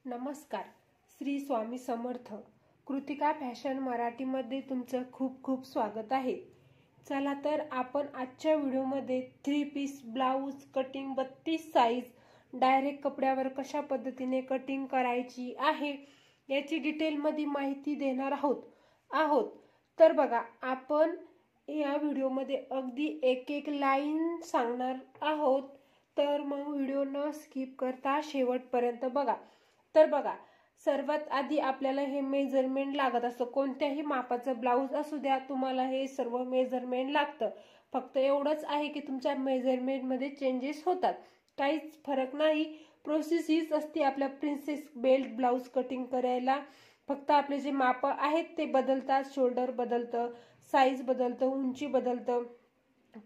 नमस्कार. श्री स्वामी समर्थ. कृतिका फॅशन मराठीमध्ये तुमचं खूप खूप स्वागत आहे. चला तर आपण आजच्या व्हिडिओमध्ये 3 piece blouse cutting 32 size direct कपड्यावर कशा पद्धतीने कटिंग करायची आहे याची डिटेलमध्ये माहिती देणार आहोत. तर बघा, आपण या व्हिडिओमध्ये अगदी एक एक लाईन सांगणार आहोत, तर मग व्हिडिओ न स्किप करता शेवटपर्यंत बघा. तर बघा, सर्वात आधी आपल्याला हे मेजरमेंट लागत असतं. कोणत्याही मापाचं ब्लाउज असू द्या, तुम्हाला हे सर्व मेजरमेंट लागतं. फक्त एवढंच आहे की तुमच्या मेजरमेंटमध्ये चेंजेस होतात, काहीच फरक नाही. प्रोसेस हीच असते आपल्या प्रिन्सेस बेल्ट ब्लाउज कटिंग करायला. फक्त आपले जे माप आहेत ते बदलतात. शोल्डर बदलतं, साईज बदलतं, उंची बदलतं,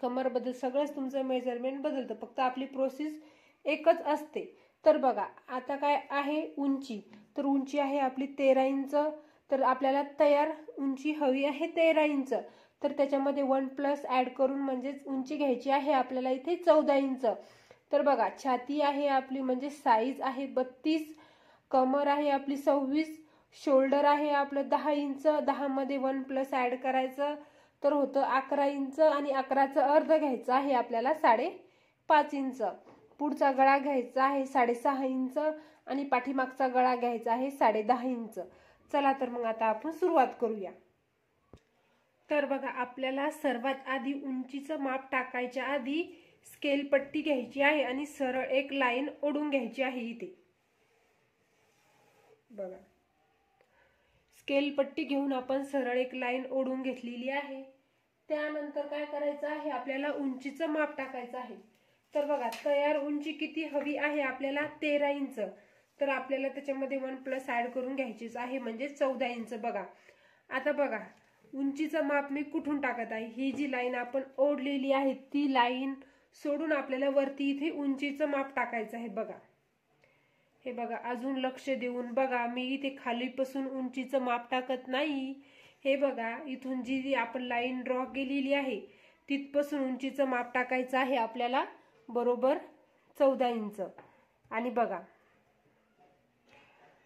कमर बदल, सगळंच तुमचं मेजरमेंट बदलतं. फक्त आपली प्रोसेस एकच असते. तर बघा, आता काय आहे उंची. तर उंची आहे आपली 13 इंच. तर आपल्याला तयार उंची हवी आहे 13 इंच. तर त्याच्यामध्ये 1+ ऍड करून म्हणजेच उंची घ्यायची आहे आपल्याला इथे 14 इंच. तर बघा, छाती आहे आपली म्हणजे साईज आहे 32, कमर आहे आपली 26, शोल्डर आहे आपलं 10 इंच. 10 मध्ये 1+ ऍड करायचं तर होतं 11 इंच आणि 11चं अर्ध घ्यायचं आहे आपल्याला 5.5 इंच. पुढचा गळा घ्यायचा आहे 6.5 इंच आणि पाठीमागचा गळा घ्यायचा आहे 10.5 इंच. चला तर मग आता आपण सुरुवात करूया. तर बघा, आपल्याला सर्वात आधी उंचीचं माप टाकायच्या आधी स्केल पट्टी घ्यायची आहे आणि सरळ एक लाईन ओढून घ्यायची आहे. इथे बघा, स्केल पट्टी घेऊन आपण सरळ एक लाईन ओढून घेतलेली आहे. त्यानंतर काय करायचं आहे, आपल्याला उंचीचं माप टाकायचं आहे. तर बघा, तयार उंची किती हवी आहे आपल्याला 13 इंच. तर आपल्याला त्याच्यामध्ये 1+ ऍड करून घ्यायचीच आहे म्हणजे 14 इंच. बघा, आता बघा, उंचीचं माप मी कुठून टाकत आहे. ही जी लाईन आपण ओढलेली आहे ती लाईन सोडून आपल्याला वरती इथे उंचीचं माप टाकायचं आहे. बघा, हे बघा, अजून लक्ष देऊन बघा, मी इथे खालीपासून उंचीचं माप टाकत नाही. हे बघा, इथून जी आपण लाईन ड्रॉ केलेली आहे तिथपासून उंचीचं माप टाकायचं आहे आपल्याला बरोबर 14 इंच. आणि बघा,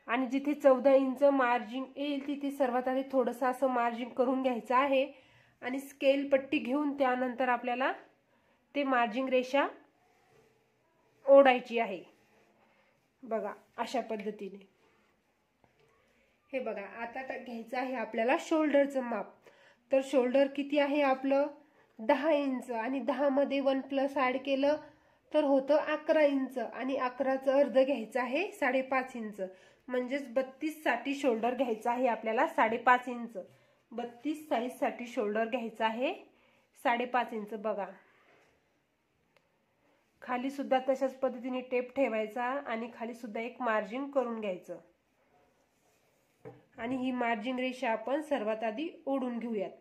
आणि जिथे 14 इंच मार्जिन येईल तिथे सर्वात आधी थोडंसं असं मार्जिन करून घ्यायचं आहे आणि स्केल पट्टी घेऊन त्यानंतर आपल्याला ते मार्जिन रेषा ओढायची आहे. बघा, अशा पद्धतीने. हे बघा, आता घ्यायचं आहे आपल्याला शोल्डरचं माप. तर शोल्डर किती आहे आपलं 10 इंच आणि 10 मध्ये 1+ ऍड केलं तर होतं 11 इंच आणि 11चं अर्ध घ्यायचं आहे 5.5 इंच. म्हणजेच 32 साठी शोल्डर घ्यायचं आहे आपल्याला 5.5 इंच. 32 साईज साठी शोल्डर घ्यायचं आहे 5.5 इंच. बघा, खाली सुद्धा तशाच पद्धतीने टेप ठेवायचा आणि खाली सुद्धा एक मार्जिन करून घ्यायचं आणि ही मार्जिन रेषा आपण सर्वात आधी ओढून घेऊयात.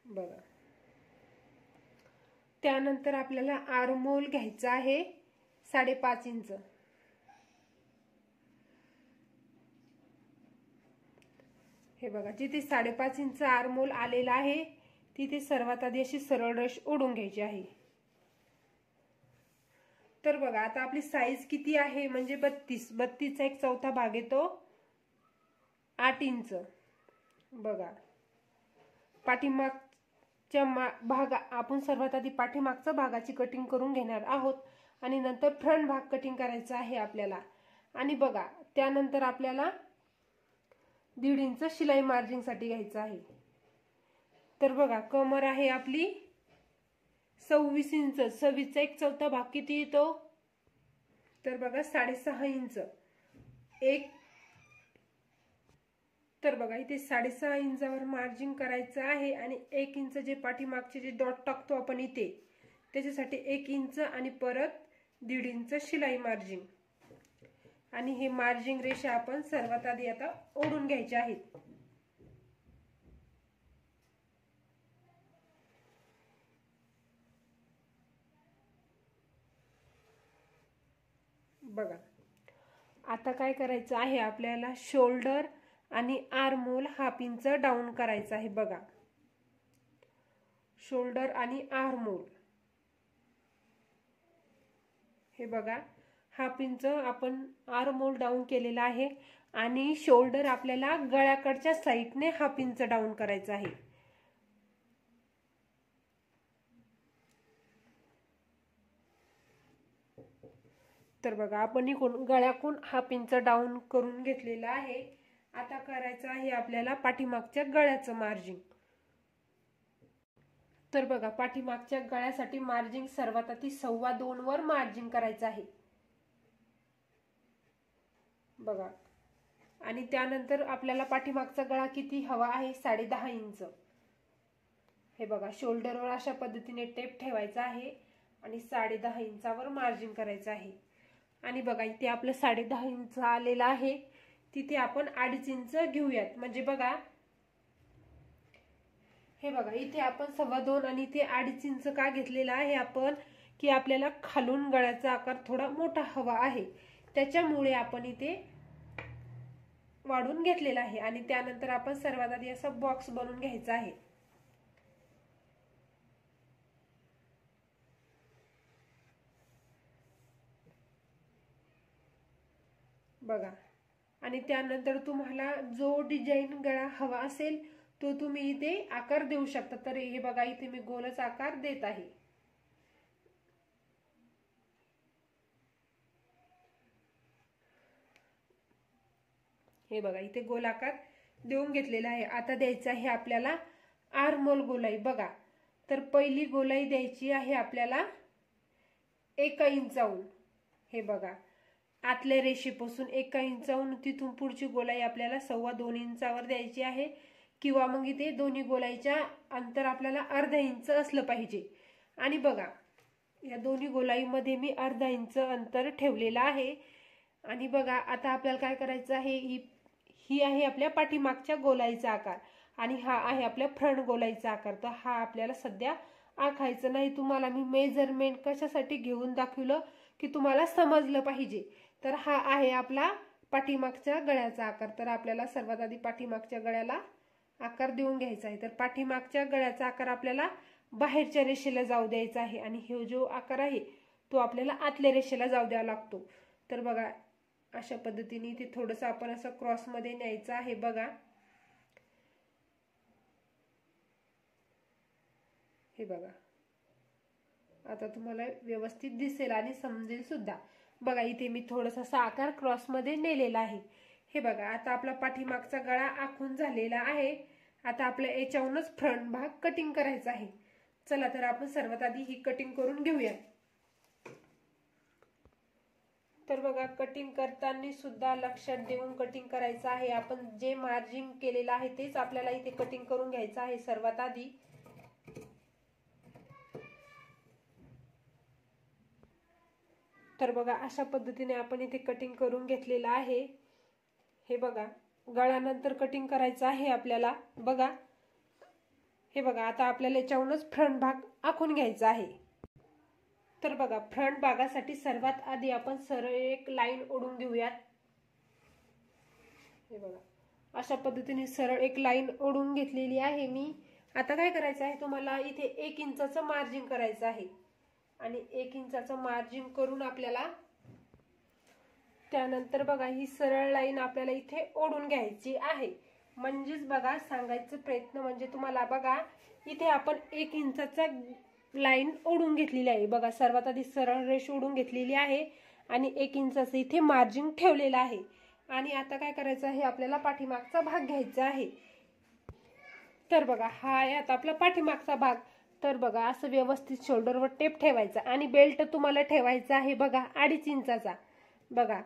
बघा, त्यानंतर आपल्याला आर्महोल घ्यायचा आहे 5.5 इंच. हे बघा, जिथे 5.5 इंच आर्महोल आलेला आहे तिथे सर्वात आधी अशी सरळ रेष ओढून घ्यायची आहे. तर बघा, आता आपली साईज किती आहे म्हणजे 32चा 1/4 भाग येतो 8 इंच. बघा, पाठीमागच्या भाग आपण सर्वात आधी पाठीमागच्या भागाची कटिंग करून घेणार आहोत आणि नंतर फ्रंट भाग कटिंग करायचा आहे आपल्याला. आणि बघा, त्यानंतर आपल्याला 1.5 इंच शिलाई मार्जिन साठी घ्यायचं आहे. तर बघा, कमर आहे आपली 26 इंच. 26चा 1/4 भाग किती येतो तर बघा 6.5 इंच. तर बघा, इथे 6.5 इंचावर मार्जिन करायचं आहे आणि 1 इंच जे पाठीमागचे जे डॉट टाकतो आपण इथे त्याच्यासाठी 1 इंच आणि परत 1.5 इंच शिलाई मार्जिन. आणि हे मार्जिन रेषा आपण सर्वात आधी आता ओढून घ्यायचे आहेत. बघा, आता काय करायचं आहे आपल्याला शोल्डर आणि आर्महोल 1/2 इंच डाऊन करायचं आहे. बघा, शोल्डर आणि आर्महोल हे बघा 1/2 इंच आपण आर्म होल डाऊन केलेला आहे आणि शोल्डर आपल्याला गळ्याकडच्या साईडने 1/2 इंच डाऊन करायचं आहे। तर बघा आपण इकडून गळ्याकडून 1/2 इंच डाऊन करून घेतलेला आहे। आता करायचं आहे आपल्याला पाठीमागच्या गळ्याचं मार्जिन। तर बघा पाठीमागच्या गळ्यासाठी मार्जिन सर्वात आधी 2.25 वर मार्जिन करायचं आहे बघा। आणि त्यानंतर आपल्याला पाठीमागचा गळा किती हवा आहे 10.5 इंच। हे बघा शोल्डरवर अशा पद्धतीने टेप ठेवायचा आहे आणि 10.5 इंचावर मार्जिन करायचं आहे। आणि बघा इथे आपलं 10.5 इंच आलेला आहे, तिथे आपण 2.5 इंच घेऊयात। म्हणजे बघा हे बघा इथे आपण 2.25 आणि इथे 2.5 इंच का घेतलेला आहे आपण की आपल्याला खालून गळ्याचा आकार थोडा मोठा हवा आहे, त्याच्यामुळे आपण इथे वाढून घेतलेला आहे। आणि त्यानंतर आपण सर्वात आधी असा बॉक्स बनवून घ्यायचा आहे बघा। आणि त्यानंतर तुम्हाला जो डिझाइन गळा हवा असेल तो तुम्ही इथे आकार देऊ शकता। तर हे बघा इथे मी गोलच आकार देत आहे। हे बघा इथे गोल आकार देऊन घेतलेला आहे। आता द्यायचा आहे आपल्याला आर्म होल गोलाई बघा। तर पहिली गोलाई द्यायची आहे आपल्याला 1 इंचाहून। हे बघा आतल्या रेषेपासून 1 इंचाहून तिथून पुढची गोलाई आपल्याला 2.25 इंचावर द्यायची आहे, किंवा मग इथे दोन्ही गोलाईच्या अंतर आपल्याला अर्धा इंच असलं पाहिजे। आणि बघा या दोन्ही गोलाईमध्ये मी अर्धा इंच अंतर ठेवलेलं आहे। आणि बघा आता आपल्याला काय करायचं आहे, ही आहे आपल्या पाठीमागच्या गोलाईचा आकार आणि हा आहे आपल्या फ्रंट गोलाईचा आकार। तर हा आपल्याला सध्या आखायचा नाही। तुम्हाला मी मेजरमेंट कशासाठी घेऊन दाखवलं की तुम्हाला समजलं पाहिजे। तर हा आहे आपला पाठीमागच्या गळ्याचा आकार। तर आपल्याला सर्वात आधी पाठीमागच्या गळ्याला आकार देऊन घ्यायचा आहे। तर पाठीमागच्या गळ्याचा आकार आपल्याला बाहेरच्या रेषेला जाऊ द्यायचा आहे आणि हे जो आकार आहे तो आपल्याला आतल्या रेषेला जाऊ द्यावा लागतो। तर बघा अशा पद्धतीने ते थोडंसं आपण असं क्रॉस मध्ये न्यायचं आहे बघा। हे बघा आता तुम्हाला व्यवस्थित दिसेल आणि समजेल सुद्धा। बघा इथे मी थोडासा आकार क्रॉस मध्ये नेलेला आहे। हे बघा आता आपला पाठीमागचा गळा आखून झालेला आहे। आता आपल्या याच्यावरूनच फ्रंट भाग कटिंग करायचा आहे। चला तर आपण सर्वात आधी ही कटिंग करून घेऊया। तर बघा कटिंग करताना सुद्धा लक्षात देऊन कटिंग करायचं आहे। आपण जे मार्जिन केलेलं आहे तेच आपल्याला इथे कटिंग करून घ्यायचं आहे सर्वात आधी। तर बघा अशा पद्धतीने आपण इथे कटिंग करून घेतलेलं आहे। हे बघा गळ्यानंतर कटिंग करायचं आहे आपल्याला बघा। हे बघा आता आपल्याला याच्यावरूनच फ्रंट भाग आखून घ्यायचा आहे। तर बघा फ्रंट भागासाठी सर्वात आधी आपण सरळ एक लाईन ओढून घेऊयात। हे बघा अशा पद्धतीने सरळ एक लाईन ओढून घेतलेली आहे मी। आता काय करायचं आहे तुम्हाला इथे 1 इंचाचं मार्जिन करायचं आहे आणि 1 इंचाचं मार्जिन करून आपल्याला त्यानंतर बघा ही सरळ लाईन आपल्याला इथे ओढून घ्यायची आहे। म्हणजेच बघा सांगायचा प्रयत्न म्हणजे तुम्हाला बघा इथे आपण 1 इंचाचा लाईन ओढून घेतलेली आहे बघा। सर्वात आधी सरळ रेष ओढून घेतलेली आहे आणि 1 इंचाचं इथे मार्जिन ठेवलेलं आहे। आणि आता काय करायचं आहे आपल्याला पाठीमागचा भाग घ्यायचा आहे। तर बघा हा आहे आता आपला पाठीमागचा भाग। तर बघा असं व्यवस्थित शोल्डरवर टेप ठेवायचा आणि बेल्ट तुम्हाला ठेवायचा आहे बघा 2.5 इंचाचा बघा।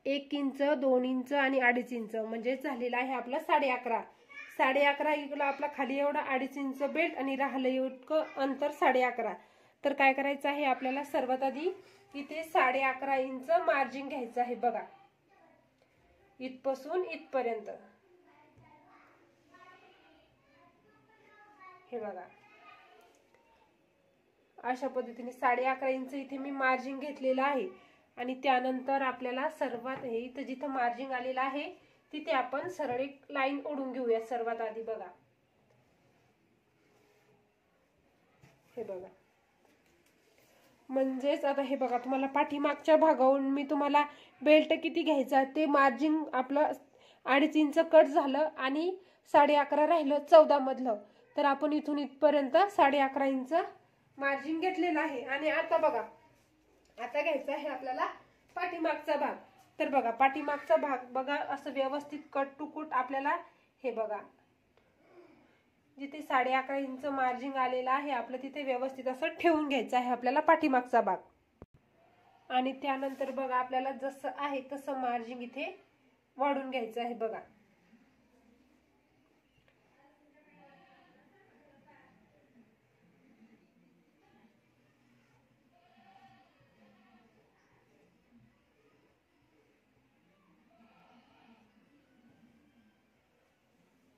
1 इंच 2 इंच आणि 2.5 इंच म्हणजे झालेला आहे आपला 11.5। 11.5 इकडं आपला खाली एवढा 2.5 इंच बेल्ट आणि राहिलं इतकं अंतर 11.5। तर काय करायचं आहे आपल्याला सर्वात आधी इथे 11.5 इंच मार्जिन घ्यायचं आहे बघा, इथपासून इथपर्यंत। हे बघा अशा पद्धतीने 11.5 इंच इथे मी मार्जिन घेतलेलं आहे। आणि त्यानंतर आपल्याला सर्वात हे इथं जिथं मार्जिन आलेलं आहे तिथे आपण सरळ एक लाईन ओढून घेऊया सर्वात आधी बघा। हे बघा म्हणजेच आता हे बघा, तुम्हाला पाठीमागच्या भागावरून मी तुम्हाला बेल्ट किती घ्यायचा ते मार्जिन आपलं 2.5 इंच कट झालं आणि 11.5 राहिलं 14 मधलं. तर आपण इथून इथपर्यंत 11.5 इंच मार्जिन घेतलेलं आहे. आणि आता बघा, आता घ्यायचा आहे आपल्याला पाठीमागचा भाग. तर बघा, पाठीमागचा भाग बघा असं व्यवस्थित कट टू कट आपल्याला हे बघा जिथे 11.5 इंच मार्जिन आलेला आहे आपलं तिथे व्यवस्थित असं ठेवून घ्यायचं आहे आपल्याला पाठीमागचा भाग. आणि त्यानंतर बघा आपल्याला जसं आहे तसं मार्जिन इथे वाढून घ्यायचं आहे बघा.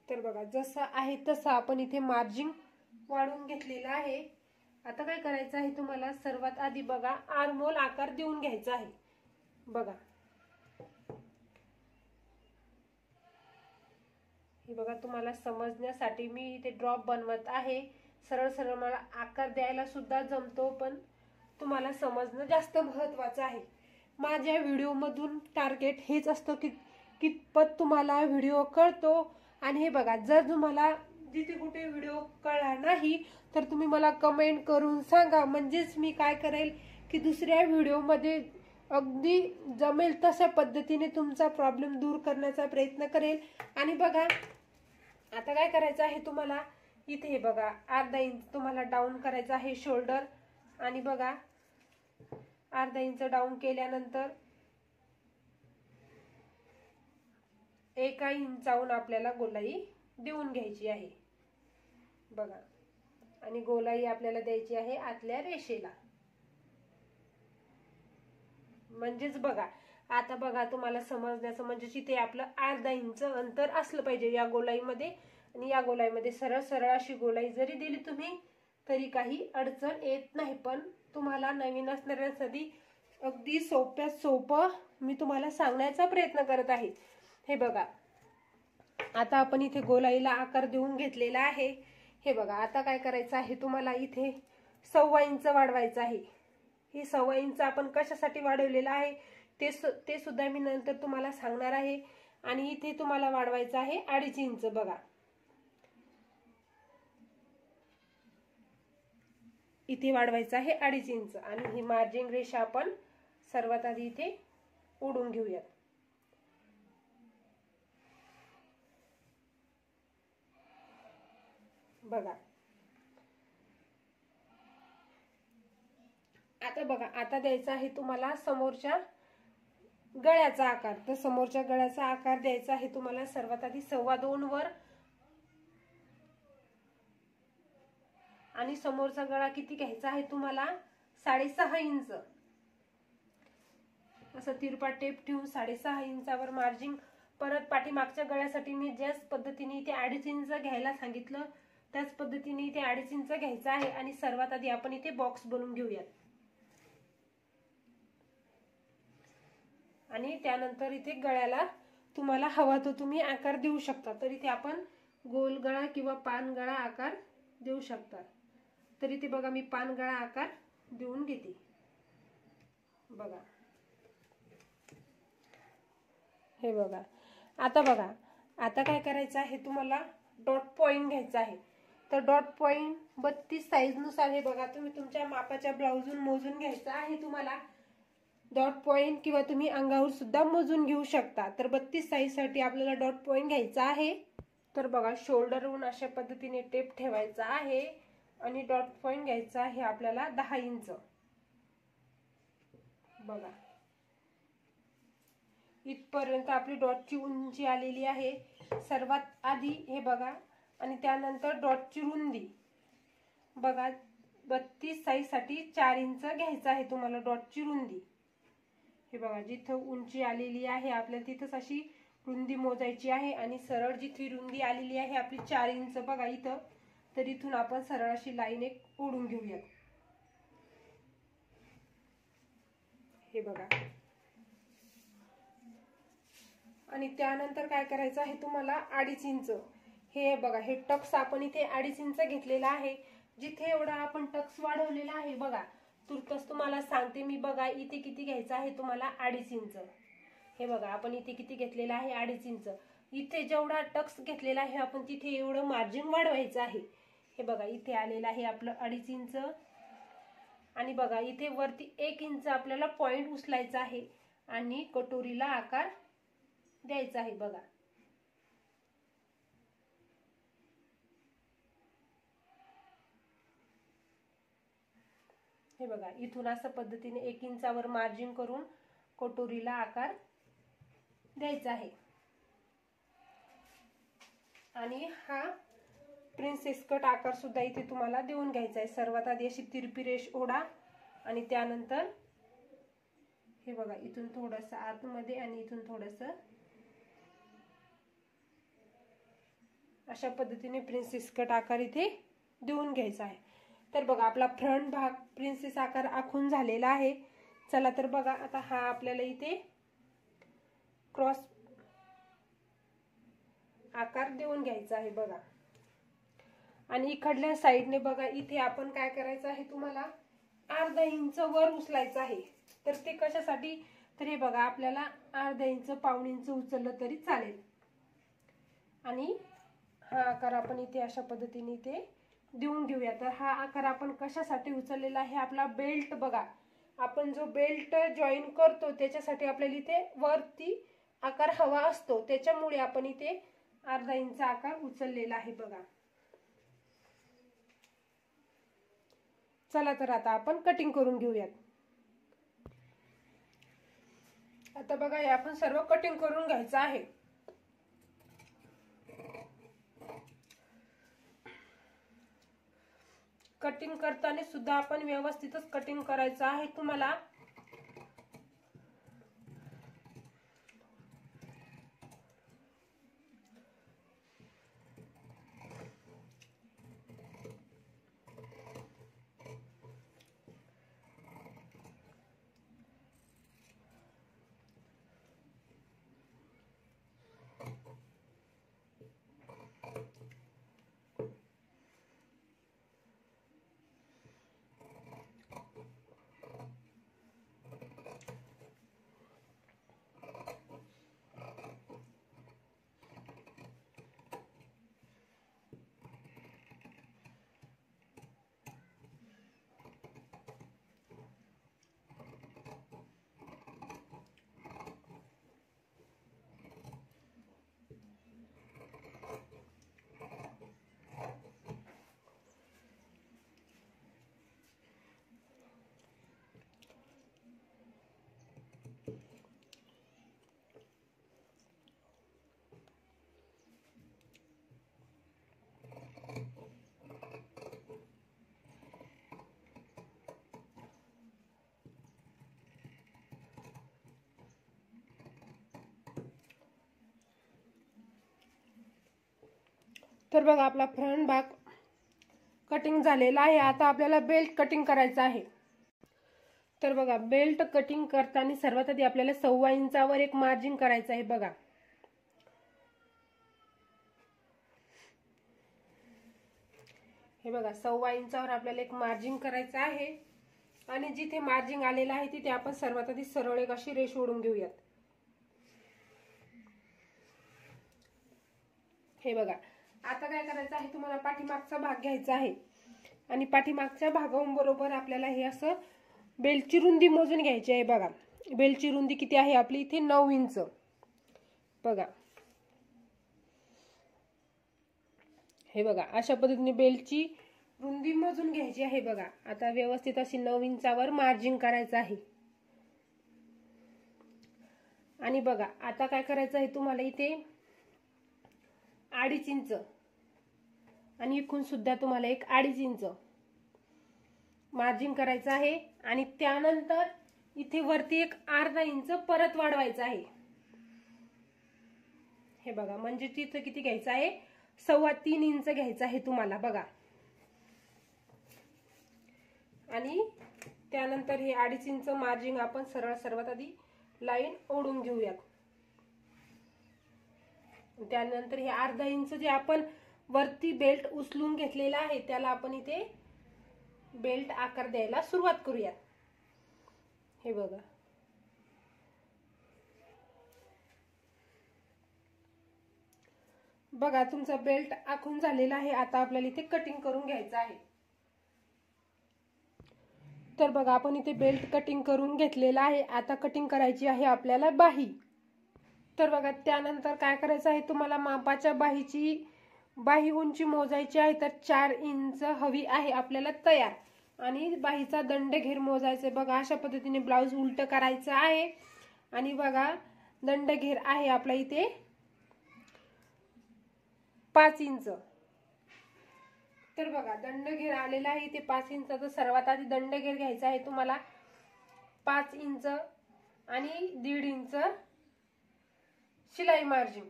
तर बघा जसं आहे तसं आपण इथे मार्जिन वाढवून घेतलेलं आहे. आता काय करायचं आहे तुम्हाला, सर्वात आधी बघा आर्महोल आकार देऊन घ्यायचा आहे बघा. हे बघा तुम्हाला समजण्यासाठी मी इथे ड्रॉप बनवत आहे. सरळ सरळ मला आकार द्यायला सुद्धा जमतो, पण तुम्हाला समजणं जास्त महत्वाचं आहे. माझ्या व्हिडिओमधून टार्गेट हेच असतं की कितपत तुम्हाला व्हिडिओ कळतो. आणि हे बघा, जर तुम्हाला जिथे कुठे व्हिडिओ कळला नाही तर तुम्ही मला कमेंट करून सांगा. म्हणजेच मी काय करेल की दुसऱ्या व्हिडिओमध्ये अगदी जमेल तशा पद्धतीने तुमचा प्रॉब्लेम दूर करण्याचा प्रयत्न करेल. आणि बघा आता काय करायचं आहे तुम्हाला, इथे बघा 1/2 इंच तुम्हाला डाऊन करायचं आहे शोल्डर. आणि बघा 1/2 इंच डाऊन केल्यानंतर 1 इंचावरून आपल्याला गोलाई देऊन घ्यायची आहे बघा. आणि गोलाई आपल्याला द्यायची आहे आतल्या रेषेला. म्हणजेच बघा, आता बघा तुम्हाला समजण्याचं म्हणजे इथे आपलं 1/2 इंच अंतर असलं पाहिजे या गोलाईमध्ये. आणि या गोलाईमध्ये सरळ सरळ अशी गोलाई जरी दिली तुम्ही तरी काही अडचण येत नाही. पण तुम्हाला नवीन असणाऱ्यांसाठी अगदी सोप्यात सोपं मी तुम्हाला सांगण्याचा प्रयत्न करत आहे. हे बघा, आता आपण इथे गोलाईला आकार देऊन घेतलेला आहे. हे बघा, आता काय करायचं आहे तुम्हाला, इथे 1.25 इंच वाढवायचं आहे. हे 1.25 इंच आपण कशासाठी वाढवलेलं आहे ते सुद्धा मी नंतर तुम्हाला सांगणार आहे. आणि इथे तुम्हाला वाढवायचं आहे 2.5 इंच बघा. इथे वाढवायचं आहे 2.5 इंच. आणि ही मार्जिन रेषा आपण सर्वात आधी इथे ओढून घेऊयात बघा. आता बघा, आता द्यायचा आहे तुम्हाला समोरच्या गळ्याचा आकार. तर समोरच्या गळ्याचा आकार द्यायचा आहे तुम्हाला सर्वात आधी 2.25 वर. आणि समोरचा गळा किती घ्यायचा आहे तुम्हाला, 6.5 इंच. असं तिरपा टेप ठेवून 6.5 इंचावर मार्जिन. परत पाठीमागच्या गळ्यासाठी मी ज्याच पद्धतीने इथे 2.5 इंच घ्यायला सांगितलं त्याच पद्धतीने इथे 2.5 इंच घ्यायचा आहे. आणि सर्वात आधी आपण इथे बॉक्स बनवून घेऊयात. आणि त्यानंतर इथे गळ्याला तुम्हाला हवा तो तुम्ही आकार देऊ शकता. तर इथे आपण गोल गळा किंवा पान गळा आकार देऊ शकता. तर इथे बघा मी पान गळा आकार देऊन घेते बघा. हे बघा, आता बघा, आता काय करायचं आहे तुम्हाला, डॉट पॉइंट घ्यायचा आहे. तर डॉट पॉइंट 32 साईज नुसार हे बघा तुम्ही तुमच्या मापाच्या ब्लाउजून मोजून घ्यायचा आहे तुम्हाला डॉट पॉइंट, किंवा तुम्ही अंगावर सुद्धा मोजून घेऊ शकता. तर 32 साईज साठी आपल्याला डॉट पॉइंट घ्यायचा आहे. तर बघा, शोल्डरवरून अशा पद्धतीने टेप ठेवायचा आहे. आणि डॉट पॉइंट घ्यायचा आहे आपल्याला 10 इंच बघा. इथपर्यंत आपली डॉटची उंची आलेली आहे सर्वात आधी हे बघा. आणि त्यानंतर डॉटची रुंदी बघा, 32 साईज साठी 4 इंच घ्यायचा आहे तुम्हाला डॉटची रुंदी. हे बघा, जिथं उंची आलेली आहे आपल्याला तिथंच अशी रुंदी मोजायची आहे. आणि सरळ जिथे रुंदी आलेली आहे आपली 4 इंच बघा इथं, तर इथून आपण सरळ अशी लाईन एक ओढून घेऊयात हे बघा. आणि त्यानंतर काय करायचं आहे तुम्हाला, 2.5 इंच हे बघा, हे टक्स आपण इथे 2.5 इंच घेतलेला आहे. जिथे एवढा आपण टक्स वाढवलेला आहे बघा, तुर्तच तुम्हाला सांगते मी. बघा इथे किती घ्यायचं आहे तुम्हाला, 2.5 इंच. हे बघा आपण इथे किती घेतलेलं आहे, 2.5 इंच. इथे जेवढा टक्स घेतलेला आहे आपण तिथे एवढं मार्जिन वाढवायचं आहे. हे बघा इथे आलेलं आहे आपलं 2.5 इंच. आणि बघा इथे वरती 1 इंच आपल्याला पॉइंट उचलायचा आहे आणि कटोरीला आकार द्यायचा आहे. बघा हे बघा इथून असं पद्धतीने 1 इंचावर मार्जिन करून कटोरीला आकार द्यायचा आहे. आणि हा प्रिन्सेस कट आकार सुद्धा इथे तुम्हाला देऊन घ्यायचा आहे. सर्वात आधी अशी तिरपी रेष ओढा आणि त्यानंतर हे बघा इथून थोडंसं आतमध्ये आणि इथून थोडंसं अशा पद्धतीने प्रिन्सेस कट आकार इथे देऊन घ्यायचा आहे. तर बघा आपला फ्रंट भाग प्रिन्सेस आकार आखून झालेला आहे. चला तर बघा आता हा आपल्याला इथे क्रॉस आकार देऊन घ्यायचा आहे. बघा आणि इकडल्या साईडने बघा इथे आपण काय करायचं आहे, तुम्हाला अर्धा इंच वर उचलायचं आहे. तर ते कशासाठी, तर हे बघा आपल्याला अर्धा इंच पाऊण इंच उचललं तरी चालेल. आणि हा आकार आपण इथे अशा पद्धतीने इथे देऊन घेऊया. तर हा आकार आपण कशासाठी उचललेला आहे, आपला बेल्ट. बघा आपण जो बेल्ट जॉईन करतो त्याच्यासाठी आपल्याला इथे वरती आकार हवा असतो, त्याच्यामुळे आपण इथे अर्धा इंच आकार उचललेला आहे. बघा चला तर आता आपण कटिंग करून घेऊयात. आता बघा हे आपण सर्व कटिंग करून घ्यायचं आहे. कटिंग करताना सुद्धा आपण व्यवस्थितच कटिंग करायचं आहे तुम्हाला. तर बघा आपला फ्रंट भाग कटिंग झालेला आहे. आता आपल्याला बेल्ट कटिंग करायचा आहे. तर बघा बेल्ट कटिंग करताना सर्वात आधी आपल्याला 1.25 इंचावर एक मार्जिन करायचं आहे. बघा हे बघा 1.25 इंचावर आपल्याला एक मार्जिन करायचं आहे. आणि जिथे मार्जिन आलेला आहे तिथे आपण सर्वात आधी सरळ एक अशी रेष ओढून घेऊयात. हे बघा आता काय करायचं आहे, तुम्हाला पाठीमागचा भाग घ्यायचा आहे आणि पाठीमागच्या भागाबरोबर आपल्याला हे असं बेल्टची रुंदी मोजून घ्यायची आहे. बघा बेल्टची रुंदी किती आहे आपली इथे 9 इंच. बघा हे बघा अशा पद्धतीने बेल्टची रुंदी मोजून घ्यायची आहे. बघा आता व्यवस्थित अशी 9 इंचावर मार्जिन करायचं आहे. आणि बघा आता काय करायचं आहे, तुम्हाला इथे 2.5 इंच आणि इकडून सुद्धा तुम्हाला एक 2.5 इंच मार्जिन करायचं आहे. आणि त्यानंतर इथे वरती एक अर्धा इंच परत वाढवायचं आहे. हे बघा म्हणजे तिथं किती घ्यायचं आहे, 3.25 इंच घ्यायचं आहे तुम्हाला. बघा आणि त्यानंतर हे 2.5 इंच मार्जिन आपण सरळ सर्वात आधी लाईन ओढून घेऊयात. त्यानंतर हे अर्धा इंच जे आपण वरती बेल्ट उचलून घेतलेला आहे त्याला आपण इथे बेल्ट आकार द्यायला सुरुवात करूयात. हे बघा, बघा तुमचा बेल्ट आखून झालेला आहे। आता आपल्याला इथे कटिंग करून घ्यायचं आहे। तर बघा आपण इथे बेल्ट कटिंग करून घेतलेला आहे। आता कटिंग करायची आहे आपल्याला बाही। तर बघा त्यानंतर काय करायचं आहे, तुम्हाला मापाच्या बाही उंची मोजायची आहे। तर 4 इंच हवी आहे आपल्याला तयार, आणि बाहीचा दंडघेर मोजायचा। बघा अशा पद्धतीने ब्लाउज उलट करायचं आहे, आणि बघा दंडघेर आहे आपला इथे 5 इंच। तर बघा दंडघेर आलेला आहे इथे 5 इंचाचा। सर्वात आधी दंडघेर घ्यायचा आहे तुम्हाला 5 इंच आणि 1.5 इंच शिलाई मार्जिन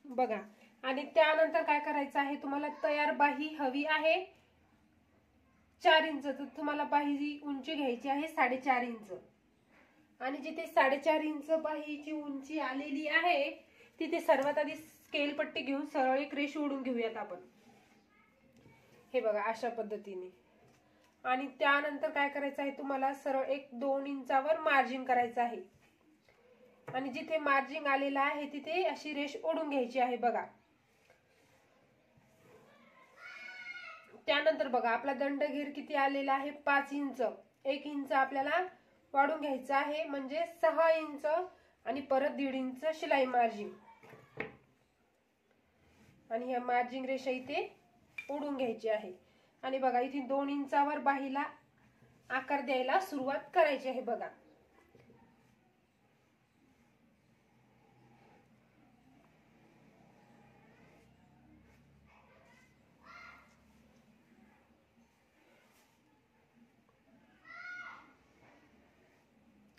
बघा। आणि त्यानंतर काय करायचं आहे, तुम्हाला तयार बाही हवी आहे 4 इंच। तर तुम्हाला बाही उंची घ्यायची आहे 4.5 इंच, आणि जिथे 4.5 इंच बाहीची उंची आलेली आहे तिथे सर्वात आधी स्केल पट्टी घेऊन सरळ एक रेष ओढून घेऊयात आपण, हे बघा अशा पद्धतीने। आणि त्यानंतर काय करायचं आहे, तुम्हाला सरळ 1-2 इंचावर मार्जिन करायचं आहे, आणि जिथे मार्जिन आलेला आहे तिथे अशी रेष ओढून घ्यायची आहे बघा। त्यानंतर बघा आपला दंडघेर किती आलेला आहे 5 इंच। 1 इंच आपल्याला वाढून घ्यायचं आहे, म्हणजे 6 इंच, आणि परत 1.5 इंच शिलाई मार्जिन, आणि ह्या मार्जिन रेषा इथे ओढून घ्यायची आहे। आणि बघा इथे 2 इंचावर बाहीला आकार द्यायला सुरुवात करायची आहे बघा।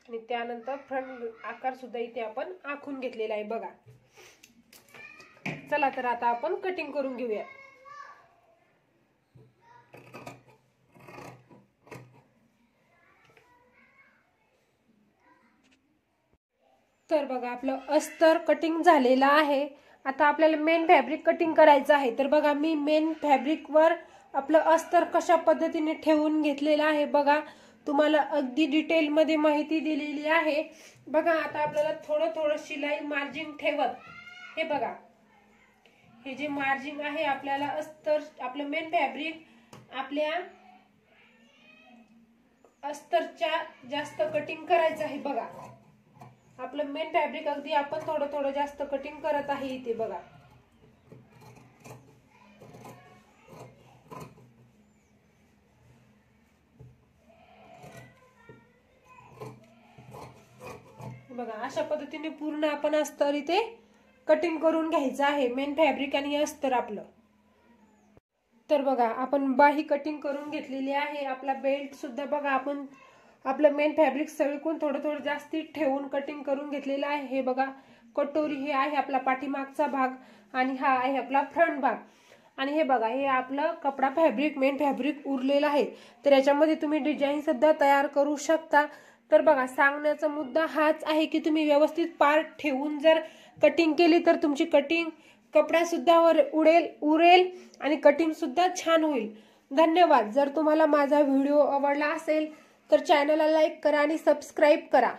आणि त्यानंतर फ्रंट आकार सुद्धा इथे आपण आखून घेतलेला आहे बघा। चला तर आता आपण कटिंग करून घेऊया। तर बघा आपलं अस्तर कटिंग झालेलं आहे। आता आपल्याला मेन फॅब्रिक कटिंग करायचं आहे। तर बघा मी मेन फॅब्रिक वर आपलं अस्तर कशा पद्धतीने ठेवून घेतलेलं आहे बघा, तुम्हाला अगदी डिटेल मध्ये माहिती दिलेली आहे बघा। आता आपल्याला थोडं थोडं शिलाई मार्जिन ठेवत, हे बघा हे जे मार्जिन आहे आपल्याला अस्तर, आपलं मेन फॅब्रिक आपल्या अस्तरच्या जास्त कटिंग करायचं आहे बघा। आपलं मेन फॅब्रिक अगदी आपण थोडं थोडं जास्त कटिंग करत आहे इथे बघा। बघा अशा पद्धतीने पूर्ण आपण अस्तर इथे कटिंग करून घ्यायचं आहे, मेन फॅब्रिक आणि अस्तर आपलं। तर बघा आपण बाही कटिंग करून घेतलेली आहे। आपला बेल्ट सुद्धा बघा आपण आपलं मेन फॅब्रिक सगळीकडून थोडं थोडं जास्ती ठेवून कटिंग करून घेतलेलं आहे। हे बघा कटोरी हे आहे आपला पाठीमागचा भाग, आणि हा आहे आपला फ्रंट भाग, आणि हे बघा हे आपलं कपडा फॅब्रिक मेन फॅब्रिक उरलेलं आहे। तर याच्यामध्ये तुम्ही डिझाईन सुद्धा तयार करू शकता। तर बघा सांगण्याचा मुद्दा हाच आहे की तुम्ही व्यवस्थित पार्ट ठेवून जर कटिंग केली तर तुमची कटिंग कपडा सुद्धा उरेल आणि कटिंग सुद्धा छान होईल। धन्यवाद। जर तुम्हाला माझा व्हिडिओ आवडला असेल तर चॅनलला लाईक करा आणि सबस्क्राईब करा।